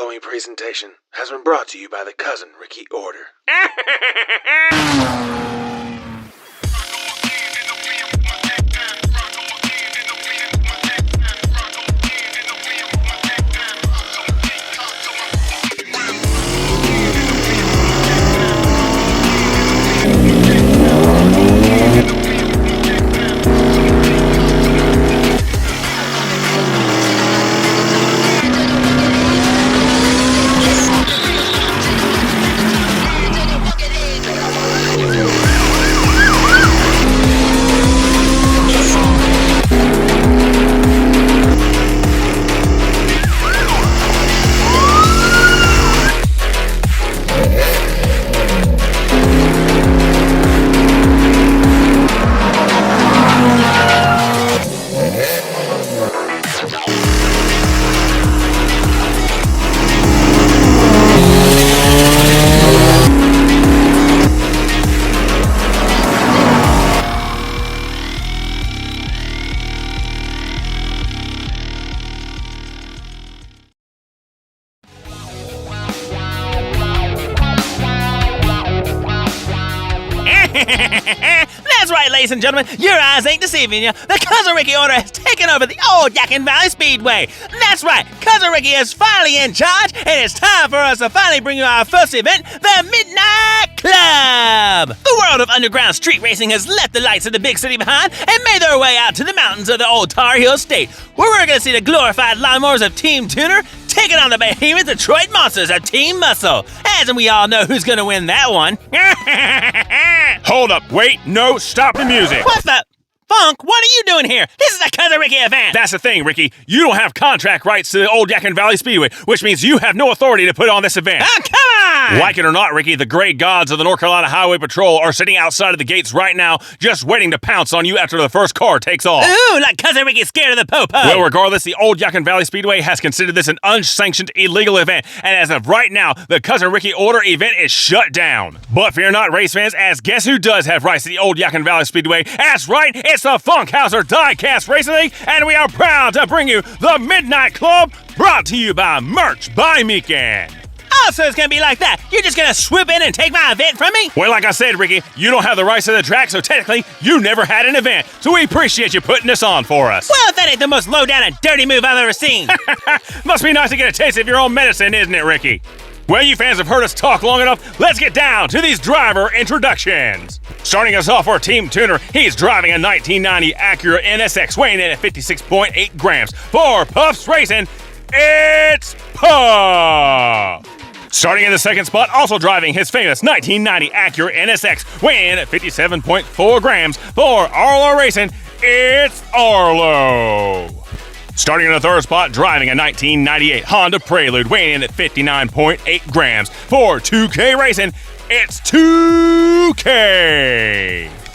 following presentation has been brought to you by the Cousin Ricky Order. That's right, ladies and gentlemen, your eyes ain't deceiving you. The Cousin Ricky Order has taken over the old Yadkin Valley Speedway. That's right, Cousin Ricky is finally in charge, and it's time for us to finally bring you our first event, the Midnight Club. The world of underground street racing has left the lights of the big city behind and made their way out to the mountains of the old Tar Heel State, where we're going to see the glorified lawnmowers of Team Tuner taking on the behemoth Detroit monsters of Team Muscle. As we all know who's going to win that one. Hold up, wait, no, stop the music. What the? Funk, what are you doing here? This is a Cousin Ricky event. That's the thing, Ricky. You don't have contract rights to the old Yadkin Valley Speedway, which means you have no authority to put on this event. Oh, come on! Like it or not, Ricky, the great gods of the North Carolina Highway Patrol are sitting outside of the gates right now, just waiting to pounce on you after the first car takes off. Ooh, like Cousin Ricky's scared of the po-po. Well, regardless, the old Yadkin Valley Speedway has considered this an unsanctioned, illegal event, and as of right now, the Cousin Ricky Order event is shut down. But fear not, race fans, as guess who does have rights to the old Yadkin Valley Speedway? That's right, it's the Funkhauser Diecast Racing League, and we are proud to bring you the Midnight Club, brought to you by Merch by Meekin. Oh, so it's gonna be like that. You're just gonna swoop in and take my event from me? Well, like I said, Ricky, you don't have the rights to the track, so technically, you never had an event. So we appreciate you putting this on for us. Well, if that ain't the most low-down and dirty move I've ever seen. Must be nice to get a taste of your own medicine, isn't it, Ricky? Well, you fans have heard us talk long enough. Let's get down to these driver introductions. Starting us off for Team Tuner, he's driving a 1990 Acura NSX, weighing in at 56.8 grams. For Puffs Racing, it's Puff. Starting in the second spot, also driving his famous 1990 Acura NSX, weighing in at 57.4 grams. For Arlo Racing, it's Arlo. Starting in the third spot, driving a 1998 Honda Prelude, weighing in at 59.8 grams. For 2K Racing, it's 2K.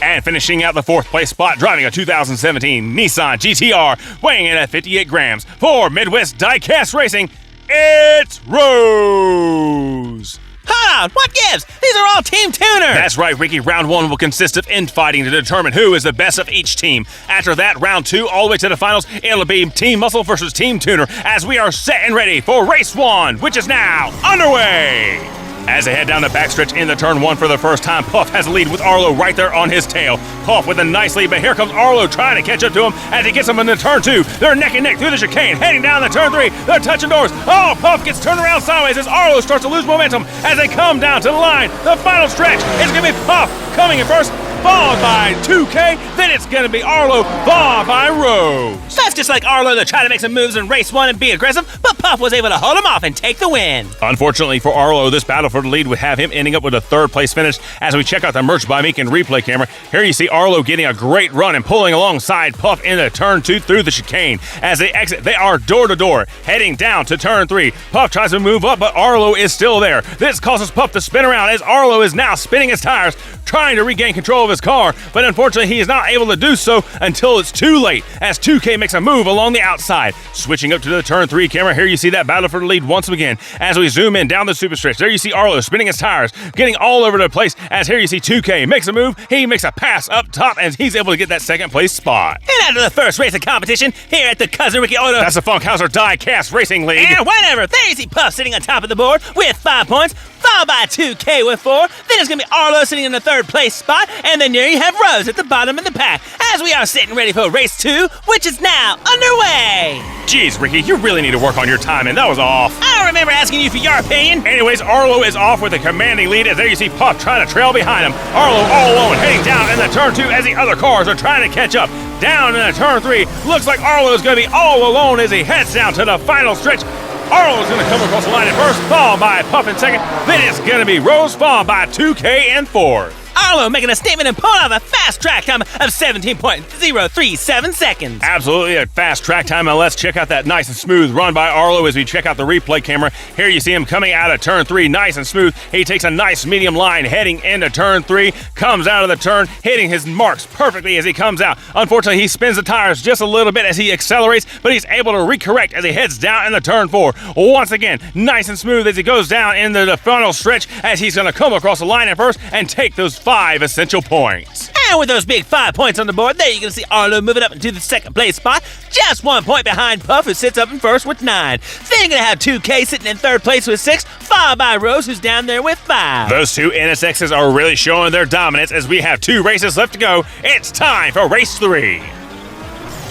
And finishing out the fourth place spot, driving a 2017 Nissan GTR, weighing in at 58 grams. For Midwest Diecast Racing, it's Rose. Hold on, what gives? These are all Team Tuner. That's right, Ricky. Round one will consist of infighting to determine who is the best of each team. After that, round two, all the way to the finals, it'll be Team Muscle versus Team Tuner, as we are set and ready for race one, which is now underway. As they head down the backstretch in the turn one for the first time, Puff has a lead with Arlo right there on his tail. Puff with a nice lead, but here comes Arlo trying to catch up to him as he gets him in the turn two. They're neck and neck through the chicane, heading down the turn three. They're touching doors. Oh, Puff gets turned around sideways as Arlo starts to lose momentum as they come down to the line. The final stretch is going to be Puff coming in first, followed by 2K, then it's going to be Arlo, followed by Rose. That's just like Arlo to try to make some moves in race one and be aggressive, but Puff was able to hold him off and take the win. Unfortunately for Arlo, this battle for the lead would have him ending up with a third place finish. As we check out the Merch by Meekin replay camera, here you see Arlo getting a great run and pulling alongside Puff into turn two through the chicane. As they exit, they are door to door, heading down to turn three. Puff tries to move up, but Arlo is still there. This causes Puff to spin around as Arlo is now spinning his tires, trying to regain control of his car, but unfortunately he is not able to do so until it's too late, as 2K makes a move along the outside. Switching up to the turn 3 camera, here you see that battle for the lead once again. As we zoom in down the super stretch, there you see Arlo spinning his tires, getting all over the place, as here you see 2K makes a move, he makes a pass up top, and he's able to get that second place spot. And after the first race of competition here at the Cousin Ricky Auto, That's the Funkhauser Die-Cast Racing League. and whatever, there you see Puff sitting on top of the board with 5 points, followed by 2K with 4. Then it's going to be Arlo sitting in the third place spot, and then there you have Rose at the bottom of the pack, as we are sitting ready for race 2, which is now underway. Jeez, Ricky, you really need to work on your timing. That was off. I don't remember asking you for your opinion. Anyways, Arlo is off with a commanding lead, as there you see Puff trying to trail behind him. Arlo all alone, heading down in the turn 2 as the other cars are trying to catch up. Down in the turn 3, looks like Arlo is going to be all alone as he heads down to the final stretch. Arlo is going to come across the line at first, followed by Puff in second. Then it's going to be Rose, followed by 2K in fourth. Arlo making a statement and pulling off a fast track time of 17.037 seconds. Absolutely a fast track time, and let's check out that nice and smooth run by Arlo as we check out the replay camera. Here you see him coming out of turn 3, nice and smooth. He takes a nice medium line heading into turn 3, comes out of the turn, hitting his marks perfectly as he comes out. Unfortunately, he spins the tires just a little bit as he accelerates, but he's able to recorrect as he heads down in the turn 4. Once again, nice and smooth as he goes down into the final stretch, as he's going to come across the line at first and take those 5 essential points. And with those big 5 points on the board, there you can see Arlo moving up into the second place spot, just 1 point behind Puff, who sits up in first with 9. Then you're going to have 2K sitting in third place with 6, followed by Rose, who's down there with 5. Those two NSXs are really showing their dominance as we have 2 races left to go. It's time for race 3.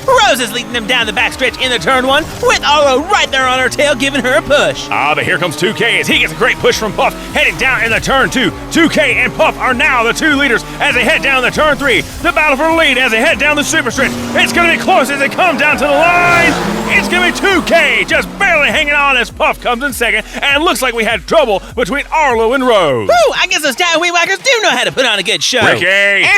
Rose is leading them down the backstretch in the turn 1, with Arlo right there on her tail, giving her a push. But here comes 2K as he gets a great push from Puff, heading down in the turn 2. 2K and Puff are now the 2 leaders as they head down the turn 3. The battle for the lead as they head down the super stretch. It's going to be close as they come down to the line. It's going to be 2K just barely hanging on as Puff comes in second, and it looks like we had trouble between Arlo and Rose. Woo, I guess those giant weed whackers do know how to put on a good show. Ricky!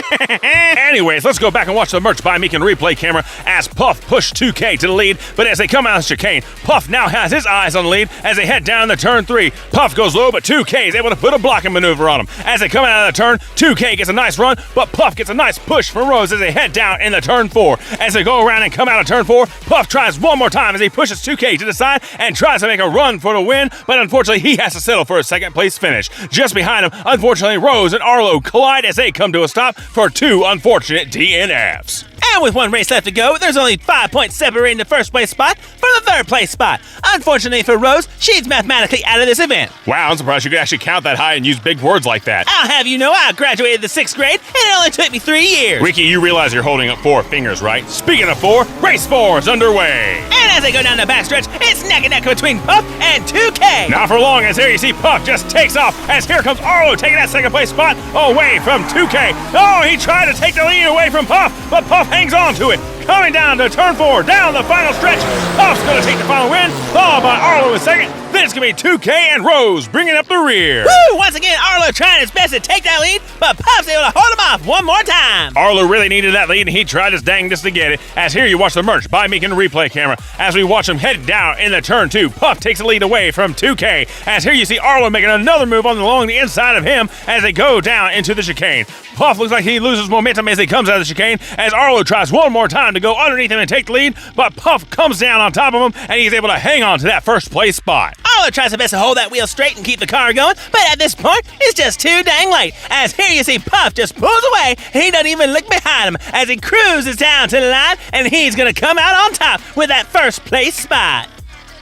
Anyways, let's go back and watch the Merch by Meekin replay camera as Puff pushed 2K to the lead, but as they come out of the chicane, Puff now has his eyes on the lead as they head down the turn 3. Puff goes low, but 2K is able to put a blocking maneuver on him. As they come out of the turn, 2K gets a nice run, but Puff gets a nice push from Rose as they head down in the turn 4. As they go around and come out of turn 4, Puff tries one more time as he pushes 2K to the side and tries to make a run for the win, but unfortunately he has to settle for a second place finish. Just behind him, unfortunately, Rose and Arlo collide as they come to a stop for 2 unfortunate DNFs. And with 1 race left to go, there's only 5 points separating the first place spot from the third place spot. Unfortunately for Rose, she's mathematically out of this event. Wow, I'm surprised you could actually count that high and use big words like that. I'll have you know I graduated the 6th grade, and it only took me 3 years. Ricky, you realize you're holding up 4 fingers, right? Speaking of 4, race 4 is underway. And as they go down the backstretch, it's neck and neck between Puff and 2K. Not for long, as here you see Puff just takes off, as here comes Arlo taking that second place spot away from 2K. Oh, he tried to take the lead away from Puff, but Puff hangs on to it. Coming down to turn 4, down the final stretch. Puff's going to take the final win, followed by Arlo in second. Then it's going to be 2K and Rose bringing up the rear. Woo! Once again, Arlo trying his best to take that lead, but Puff's able to hold him off one more time. Arlo really needed that lead, and he tried his dangest to get it. As here you watch the Merch by Meekin replay camera. As we watch him head down in the turn 2, Puff takes the lead away from 2K. As here you see Arlo making another move along the inside of him as they go down into the chicane. Puff looks like he loses momentum as he comes out of the chicane, as Arlo tries one more time to go underneath him and take the lead, but Puff comes down on top of him, and he's able to hang on to that first place spot. Arlo tries his best to hold that wheel straight and keep the car going, but at this point, it's just too dang late. As here you see Puff just pulls away, and he doesn't even look behind him as he cruises down to the line, and he's going to come out on top with that first place spot.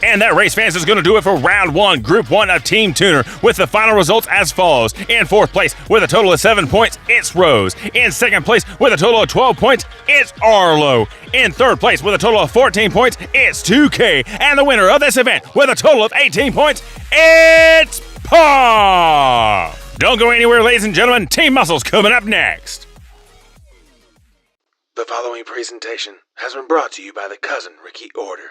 And that, race fans, is going to do it for round 1, Group 1 of Team Tuner, with the final results as follows. In 4th place, with a total of 7 points, it's Rose. In 2nd place, with a total of 12 points, it's Arlo. In 3rd place, with a total of 14 points, it's 2K. And the winner of this event, with a total of 18 points, it's Puff. Don't go anywhere, ladies and gentlemen. Team Muscle's coming up next. The following presentation has been brought to you by the Cousin Ricky Order.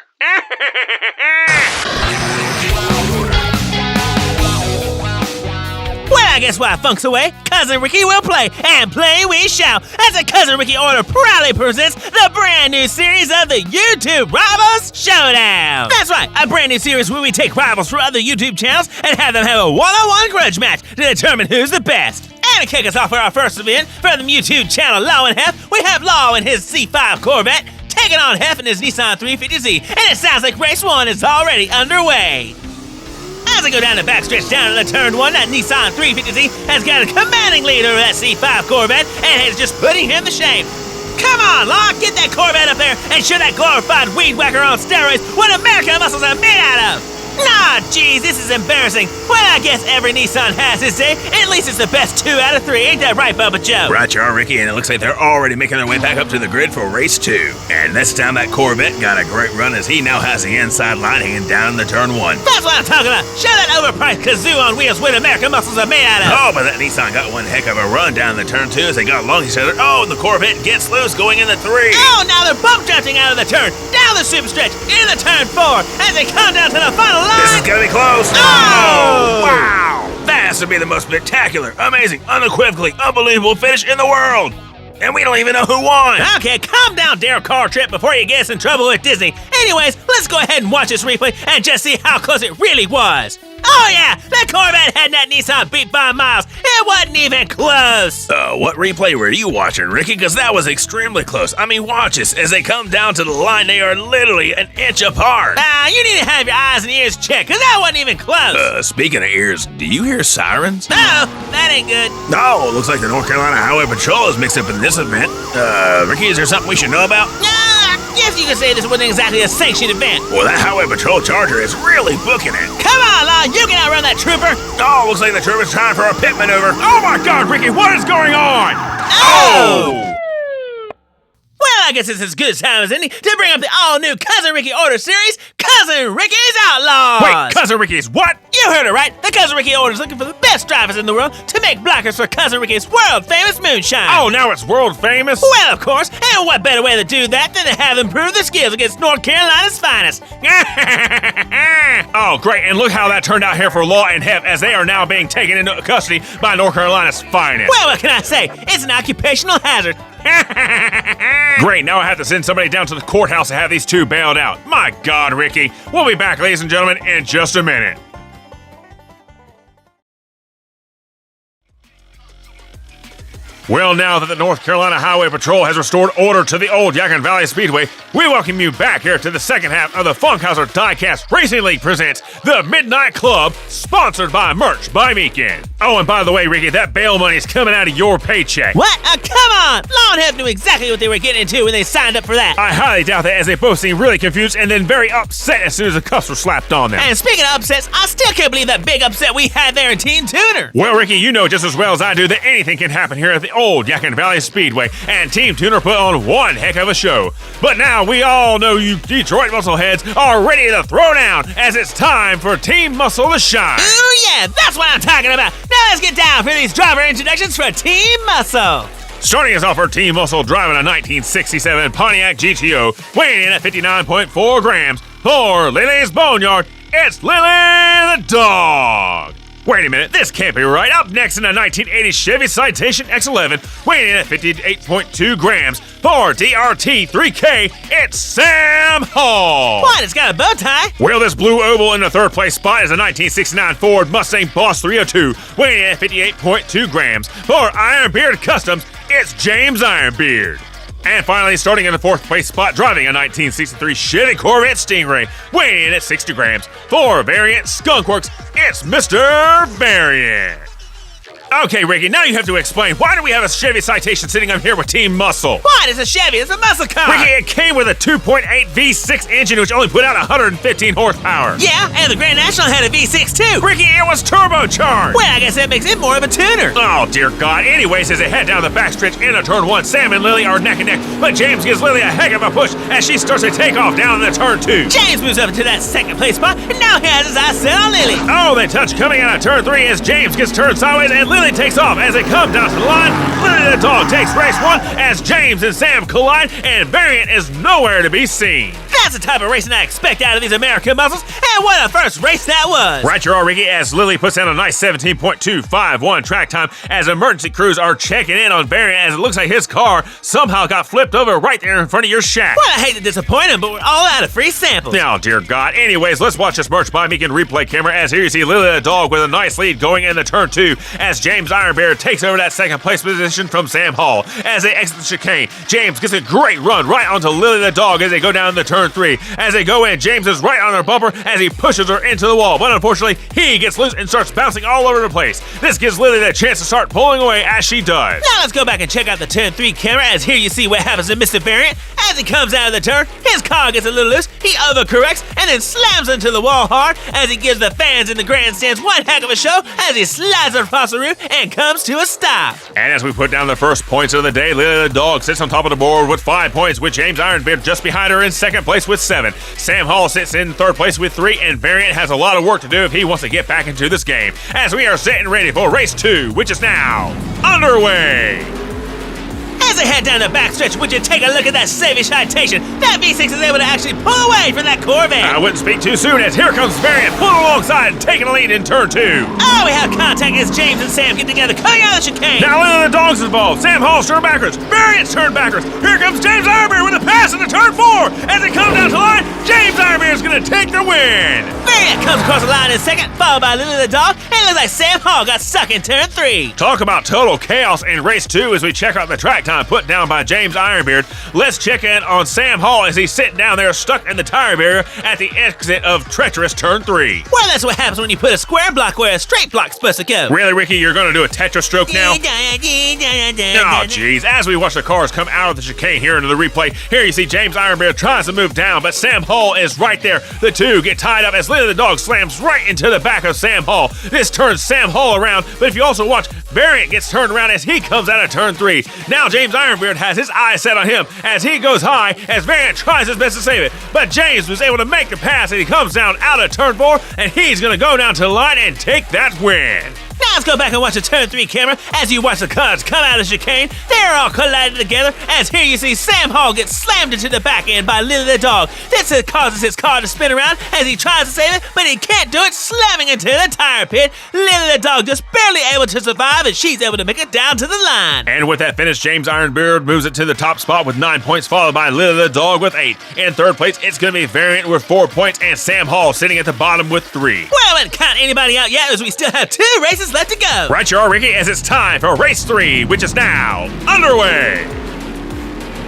Well, I guess while Funk's away, Cousin Ricky will play, and play we shall, as the Cousin Ricky Order proudly presents the brand new series of the YouTube Rivals Showdown. That's right, a brand new series where we take rivals from other YouTube channels and have them have a one-on-one grudge match to determine who's the best. And and kick us off for our first event from the YouTube channel Law and Heff, we have Law in his C5 Corvette taking on Heff in his Nissan 350Z, and it sounds like race 1 is already underway. As I go down the backstretch down to the turn 1, that Nissan 350Z has got a commanding lead over that C5 Corvette and is just putting him to shame. Come on, Law, get that Corvette up there and show that glorified weed whacker on steroids what American muscles are made out of. Nah, geez, this is embarrassing. Well, I guess every Nissan has its day. At least it's the best 2 out of 3. Ain't that right, Bubba Joe? Right, you are, Ricky, and it looks like they're already making their way back up to the grid for race 2. And this time that Corvette got a great run as he now has the inside line hanging down in the turn 1. That's what I'm talking about. Show that overpriced kazoo on wheels what American muscles are made out of. Oh, but that Nissan got one heck of a run down the turn 2 as they got along each other. Oh, and the Corvette gets loose going in the 3. Oh, now they're bump jumping out of the turn, down the super stretch, into the turn 4, as they come down to the final line. This is gonna be close. Oh! Wow! That has to be the most spectacular, amazing, unequivocally unbelievable finish in the world. And we don't even know who won. Okay, calm down, Dare Car Trip, before you get us in trouble with Disney. Anyways, let's go ahead and watch this replay and just see how close it really was. Oh yeah, that Corvette had that Nissan beat by miles. It wasn't even close. What replay were you watching, Ricky? Because that was extremely close. I mean, watch this. As they come down to the line, they are literally an inch apart. You need to have your eyes and ears checked, because that wasn't even close. Speaking of ears, do you hear sirens? No, that ain't good. No, it looks like the North Carolina Highway Patrol is mixed up in this event. Ricky, is there something we should know about? Yes, you can say this wasn't exactly a sanctioned event. Well, that Highway Patrol Charger is really booking it. Come on, Law, you can outrun that trooper. Oh, looks like the trooper's trying for a pit maneuver. Oh my God, Ricky, what is going on? Oh! Well, I guess it's as good a time as any to bring up the all-new Cousin Ricky Order series, Cousin Ricky's Outlaws. Wait, Cousin Ricky's what? You heard it right. The Cousin Ricky Order is looking for the best drivers in the world to make blockers for Cousin Ricky's world-famous moonshine. Oh, now it's world famous? Well, of course, and what better way to do that than to have them prove their skills against North Carolina's finest. Oh, great, and look how that turned out here for Law and Heff as they are now being taken into custody by North Carolina's finest. Well, what can I say? It's an occupational hazard. Great, now I have to send somebody down to the courthouse to have these 2 bailed out. My God, Ricky. We'll be back, ladies and gentlemen, in just a minute. Well, now that the North Carolina Highway Patrol has restored order to the old Yadkin Valley Speedway, we welcome you back here to the second half of the Funkhauser Diecast Racing League presents the Midnight Club, sponsored by Merch by Meekin. Oh, and by the way, Ricky, that bail money is coming out of your paycheck. What? Come on! Law and Heff knew exactly what they were getting into when they signed up for that. I highly doubt that, as they both seem really confused and then very upset as soon as the cuffs were slapped on them. And speaking of upsets, I still can't believe that big upset we had there in Team Tuner. Well, Ricky, you know just as well as I do that anything can happen here at the old Yadkin Valley Speedway, and Team Tuner put on one heck of a show. But now we all know you Detroit muscleheads are ready to throw down, as it's time for Team Muscle to shine. Ooh yeah, that's what I'm talking about. Now let's get down for these driver introductions for Team Muscle. Starting us off for Team Muscle, driving a 1967 Pontiac GTO, weighing in at 59.4 grams. For Lily's Boneyard, it's Lily the dog. Wait a minute, this can't be right. Up next in a 1980 Chevy Citation X11, weighing in at 58.2 grams. For DRT 3K, it's Sam Hall. What? It's got a bow tie? Well, this blue oval in the 3rd place spot is a 1969 Ford Mustang Boss 302, weighing in at 58.2 grams. For Ironbeard Customs, it's James Ironbeard. And finally, starting in the 4th place spot, driving a 1963 Chevy Corvette Stingray, weighing in at 60 grams. For Variant Skunkworks, it's Mr. Variant. Okay, Ricky, now you have to explain, why do we have a Chevy Citation sitting up here with Team Muscle? What? It's a Chevy. It's a muscle car. Ricky, it came with a 2.8 V6 engine, which only put out 115 horsepower. Yeah, and the Grand National had a V6 too. Ricky, it was turbocharged. Well, I guess that makes it more of a tuner. Oh, dear God. Anyways, as they head down the backstretch into turn 1, Sam and Lily are neck and neck, but James gives Lily a heck of a push as she starts to take off down in the turn 2. James moves up to that 2nd place spot, and now he has his eyes set on Lily. Oh, they touch coming out of turn 3 as James gets turned sideways and Lily takes off as they come down to the line. Lily the dog takes race 1 as James and Sam collide, and Variant is nowhere to be seen. That's the type of racing I expect out of these American muscles, and what a first race that was. Right, you are, Ricky, as Lily puts down a nice 17.251 track time as emergency crews are checking in on Variant as it looks like his car somehow got flipped over right there in front of your shack. Well, I hate to disappoint him, but we're all out of free samples. Oh, dear God. Anyways, let's watch this Merch by Meekin replay camera as here you see Lily the dog with a nice lead going into turn 2 as James Ironbeard takes over that second place position from Sam Hall. As they exit the chicane, James gets a great run right onto Lily the dog as they go down to turn 3. As they go in, James is right on her bumper as he pushes her into the wall, but unfortunately, he gets loose and starts bouncing all over the place. This gives Lily the chance to start pulling away as she does. Now let's go back and check out the turn 3 camera, as here you see what happens to Mr. Variant. As he comes out of the turn, his car gets a little loose, he overcorrects, and then slams into the wall hard as he gives the fans in the grandstands one heck of a show as he slides across the roof and comes to a stop. And as we put down the first points of the day, Lily the dog sits on top of the board with 5 points, with James Ironbeard just behind her in second place with 7. Sam Hall sits in third place with 3, and Variant has a lot of work to do if he wants to get back into this game, as we are set and ready for race 2, which is now underway. As they head down the backstretch, would you take a look at that savage citation? That V6 is able to actually pull away from that Corvette. I wouldn't speak too soon, as here comes Variant pulling alongside and taking a lead in turn 2. Oh, we have contact as James and Sam get together, coming out of the chicane. Now Lily the dog's involved. Sam Hall's turned backwards. Variant's turned backwards. Here comes James Ironbeard with a pass into turn 4. As they come down to the line, James Ironbeard's going to take the win. Variant comes across the line in second, followed by Lily the dog, and it looks like Sam Hall got stuck in turn 3. Talk about total chaos in race 2 as we check out the track time put down by James Ironbeard. Let's check in on Sam Hall as he's sitting down there stuck in the tire barrier at the exit of treacherous turn 3. Well, that's what happens when you put a square block where a straight block's supposed to go. Really, Ricky, you're going to do a Tetris stroke now? Oh, jeez. As we watch the cars come out of the chicane here into the replay, here you see James Ironbeard tries to move down, but Sam Hall is right there. The two get tied up as Lily the dog slams right into the back of Sam Hall. This turns Sam Hall around, but if you also watch, Variant gets turned around as he comes out of turn 3. Now James Ironbeard has his eyes set on him as he goes high as Variant tries his best to save it, but James was able to make the pass and he comes down out of turn 4, and he's going to go down to the line and take that win. Now let's go back and watch the turn 3 camera as you watch the cars come out of the chicane. They're all collided together as here you see Sam Hall get slammed into the back end by Lily the dog. This causes his car to spin around as he tries to save it, but he can't do it, slamming into the tire pit. Lily the dog just barely able to survive, and she's able to make it down to the line. And with that finish, James Ironbeard moves it to the top spot with 9 points, followed by Lily the dog with 8. In third place, it's going to be Variant with 4 points, and Sam Hall sitting at the bottom with 3. Well, I haven't count anybody out yet as we still have 2 races left to go. Right you are, Ricky, as it's time for race 3, which is now underway.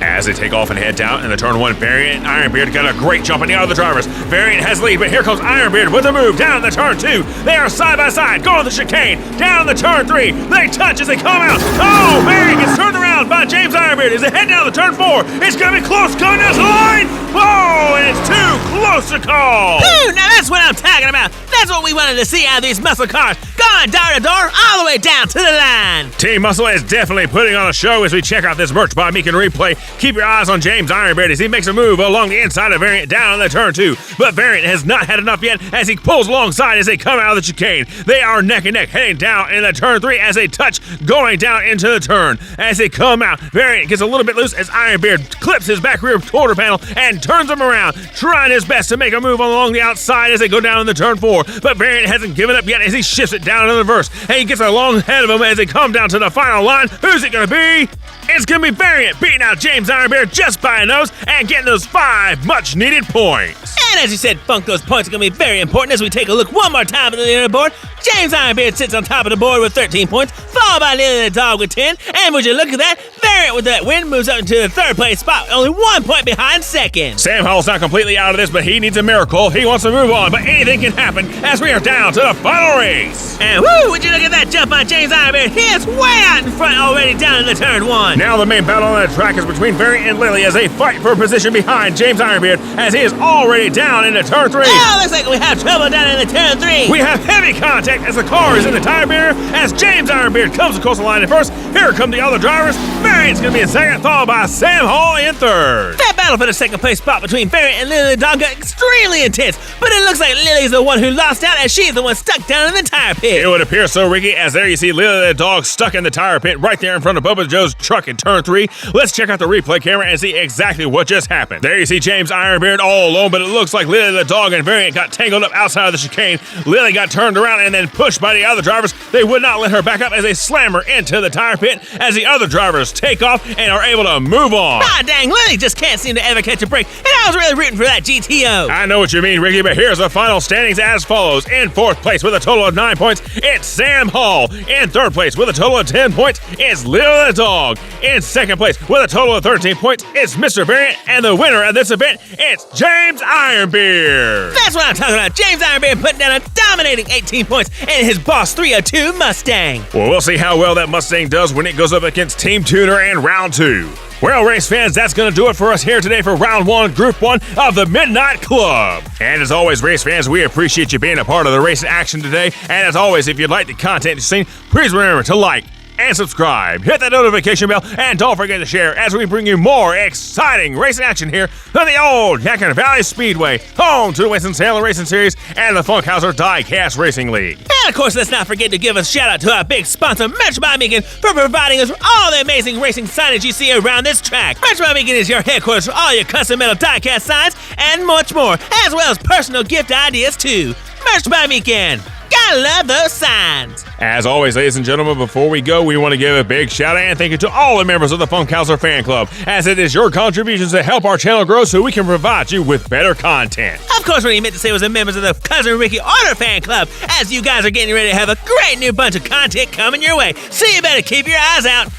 As they take off and head down in the turn 1, Variant and Ironbeard got a great jump on the other drivers. Variant has lead, but here comes Ironbeard with a move down the turn 2. They are side by side, going the chicane, down the turn 3. They touch as they come out. Oh, Variant gets turned around by James Ironbeard as they head down the turn 4. It's going to be close, coming down to the line. Whoa, and it's too close to call. Ooh, now that's what I'm talking about. That's what we wanted to see out of these muscle cars. Going door to door, all the way down to the line. Team Muscle is definitely putting on a show as we check out this merch by Meek and Replay. Keep your eyes on James Ironbeard as he makes a move along the inside of Variant down on the turn 2. But Variant has not had enough yet as he pulls alongside as they come out of the chicane. They are neck and neck heading down in the turn 3 as they touch going down into the turn. As they come out, Variant gets a little bit loose as Ironbeard clips his back rear quarter panel and turns him around, trying his best to make a move along the outside as they go down in the turn 4. But Variant hasn't given up yet as he shifts it down in the reverse. And he gets along ahead of him as they come down to the final line. Who's it going to be? It's going to be Variant beating out James Ironbeard just by a nose and getting those 5 much-needed points. And as you said, Funk, those points are going to be very important as we take a look one more time at the leaderboard. James Ironbeard sits on top of the board with 13 points, followed by Lily the dog with 10. And would you look at that, Variant with that win moves up into the third place spot, only 1 point behind second. Sam Hall's not completely out of this, but he needs a miracle. He wants to move on, but anything can happen as we are down to the final race. And woo, would you look at that jump on James Ironbeard? He is way out in front already down in the turn 1. Now the main battle on the track is between Variant and Lily as they fight for position behind James Ironbeard as he is already down into turn 3. Oh, looks like we have trouble down in the turn 3. We have heavy contact as the car is in the tire barrier as James Ironbeard comes across the line in first. Here come the other drivers. Variant's going to be in second, followed by Sam Hall in third. That battle for the second place spot between Variant and Lily the dog got extremely intense, but it looks like Lily's the one who lost out as she's the one stuck down in the tire pit. It would appear so, Ricky, as there you see Lily the dog stuck in the tire pit right there in front of Bubba Joe's truck in turn 3. Let's check out the replay camera and see exactly what just happened. There you see James Ironbeard all alone, but it looks like Lily the dog and Variant got tangled up outside of the chicane. Lily got turned around and then pushed by the other drivers. They would not let her back up as they slam her into the tire pit as the other drivers take off and are able to move on. Ah, dang, Lily just can't seem seemed to ever catch a break, and I was really rooting for that GTO. I know what you mean, Ricky, but here's the final standings as follows. In 4th place with a total of 9 points, it's Sam Hall. In 3rd place with a total of 10 points, it's Lil the Dog. In 2nd place with a total of 13 points, it's Mr. Variant. And the winner of this event, it's James Ironbeard. That's what I'm talking about. James Ironbeard putting down a dominating 18 points in his Boss 302 Mustang. Well, we'll see how well that Mustang does when it goes up against Team Tuner in round 2. Well, race fans, that's going to do it for us here today for round 1, group 1 of the Midnight Club. And as always, race fans, we appreciate you being a part of the racing action today. And as always, if you'd like the content you've seen, please remember to like and subscribe, hit that notification bell, and don't forget to share as we bring you more exciting racing action here on the old Yadkin Valley Speedway, home to the Winston-Salem Racing Series and the Funkhauser Diecast Racing League. And of course, let's not forget to give a shout out to our big sponsor, Merch by Meekin, for providing us with all the amazing racing signage you see around this track. Merch by Meekin is your headquarters for all your custom metal diecast signs and much more, as well as personal gift ideas too. Merch by Meekin. Gotta love those signs. As always, ladies and gentlemen, before we go, we want to give a big shout out and thank you to all the members of the Funkhauser Fan Club, as it is your contributions that help our channel grow so we can provide you with better content. Of course, what he meant to say was the members of the Cousin Ricky Order Fan Club, as you guys are getting ready to have a great new bunch of content coming your way, so you better keep your eyes out.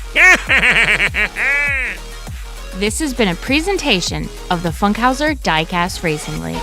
This has been a presentation of the Funkhauser Diecast Racing League.